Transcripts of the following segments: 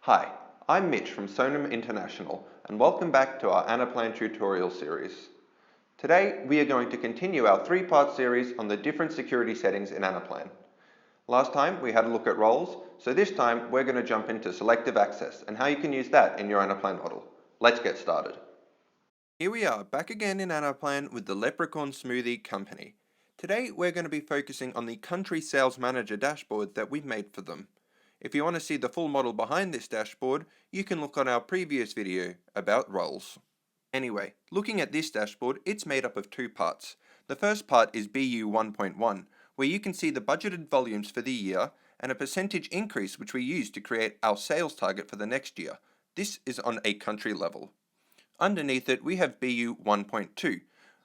Hi, I'm Mitch from Sonam International and welcome back to our Anaplan tutorial series. Today we are going to continue our three-part series on the different security settings in Anaplan. Last time we had a look at roles, so this time we're going to jump into selective access and how you can use that in your Anaplan model. Let's get started. Here we are back again in Anaplan with the Leprechaun Smoothie Company. Today we're going to be focusing on the Country Sales Manager dashboard that we've made for them. If you want to see the full model behind this dashboard, you can look on our previous video about roles. Anyway, looking at this dashboard, it's made up of two parts. The first part is BU 1.1, where you can see the budgeted volumes for the year and a percentage increase which we use to create our sales target for the next year. This is on a country level. Underneath it, we have BU 1.2,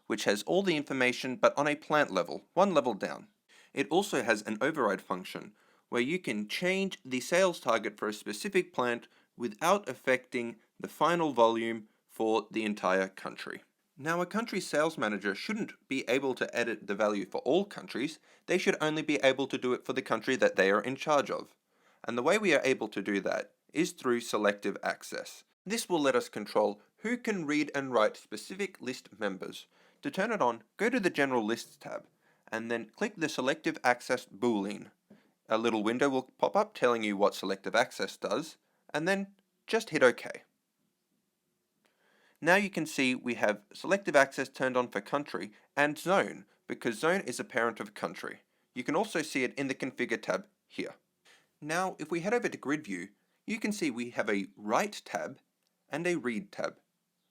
which has all the information but on a plant level, one level down. It also has an override function, where you can change the sales target for a specific plant without affecting the final volume for the entire country. Now, a country sales manager shouldn't be able to edit the value for all countries. They should only be able to do it for the country that they are in charge of. And the way we are able to do that is through selective access. This will let us control who can read and write specific list members. To turn it on, go to the General Lists tab, and then click the Selective Access Boolean. A little window will pop up telling you what selective access does, and then just hit OK. Now you can see we have selective access turned on for country and zone, because zone is a parent of country. You can also see it in the Configure tab here. Now if we head over to Grid View, you can see we have a Write tab and a Read tab.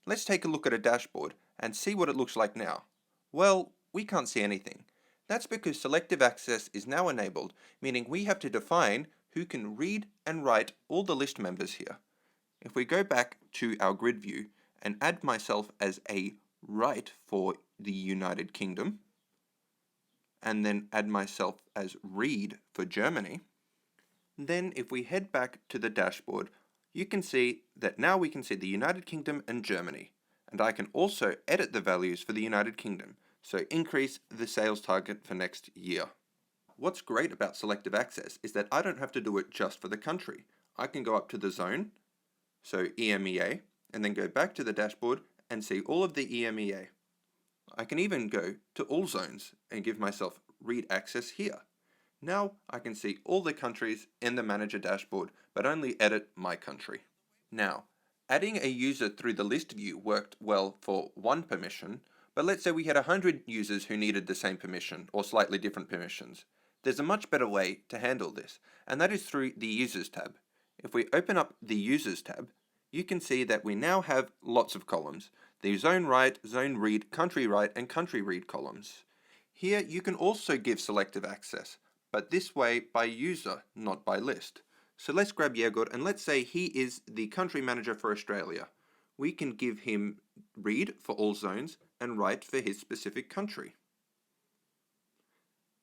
Let's take a look at a dashboard and see what it looks like now. Well, we can't see anything. That's because selective access is now enabled, meaning we have to define who can read and write all the list members here. If we go back to our grid view and add myself as a write for the United Kingdom, and then add myself as read for Germany, then if we head back to the dashboard, you can see that now we can see the United Kingdom and Germany, and I can also edit the values for the United Kingdom. So increase the sales target for next year. What's great about selective access is that I don't have to do it just for the country. I can go up to the zone, so EMEA, and then go back to the dashboard and see all of the EMEA. I can even go to all zones and give myself read access here. Now I can see all the countries in the manager dashboard, but only edit my country. Now, adding a user through the list view worked well for one permission, but let's say we had 100 users who needed the same permission or slightly different permissions. There's a much better way to handle this, and that is through the Users tab. If we open up the Users tab, you can see that we now have lots of columns. The zone write, zone read, country write, and country read columns. Here you can also give selective access, but this way by user, not by list. So let's grab Yegor and let's say he is the country manager for Australia. We can give him read for all zones and write for his specific country.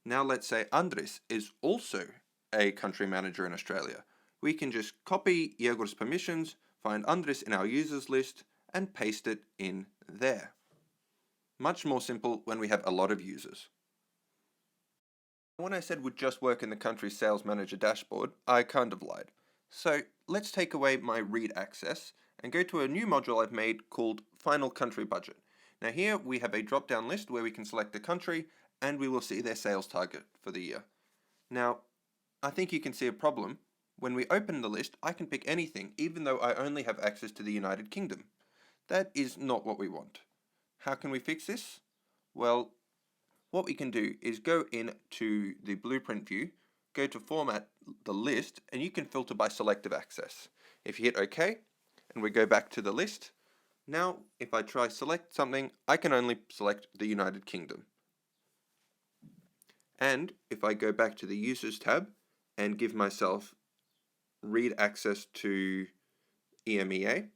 Now let's say Andres is also a country manager in Australia. We can just copy Yegor's permissions, find Andres in our users list, and paste it in there. Much more simple when we have a lot of users. When I said would just work in the country sales manager dashboard, I kind of lied. So let's take away my read access and go to a new module I've made called Final Country Budget. Now here we have a drop-down list where we can select a country and we will see their sales target for the year. Now, I think you can see a problem. When we open the list, I can pick anything, even though I only have access to the United Kingdom. That is not what we want. How can we fix this? Well, what we can do is go into the blueprint view, go to format the list, and you can filter by selective access. If you hit OK, and we go back to the list, now if I try select something, I can only select the United Kingdom. And if I go back to the Users tab and give myself read access to EMEA,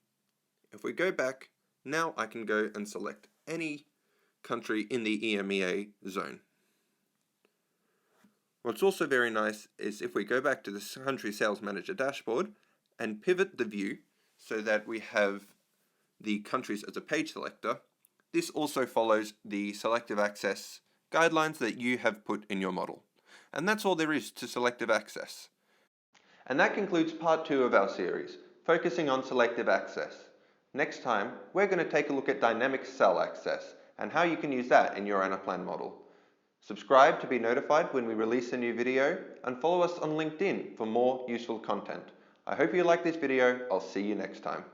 if we go back, now I can go and select any country in the EMEA zone. What's also very nice is if we go back to the Country Sales Manager dashboard and pivot the view so that we have the countries as a page selector, this also follows the selective access guidelines that you have put in your model. And that's all there is to selective access. And that concludes part 2 of our series, focusing on selective access. Next time, we're going to take a look at dynamic cell access and how you can use that in your Anaplan model. Subscribe to be notified when we release a new video, and follow us on LinkedIn for more useful content. I hope you like this video. I'll see you next time.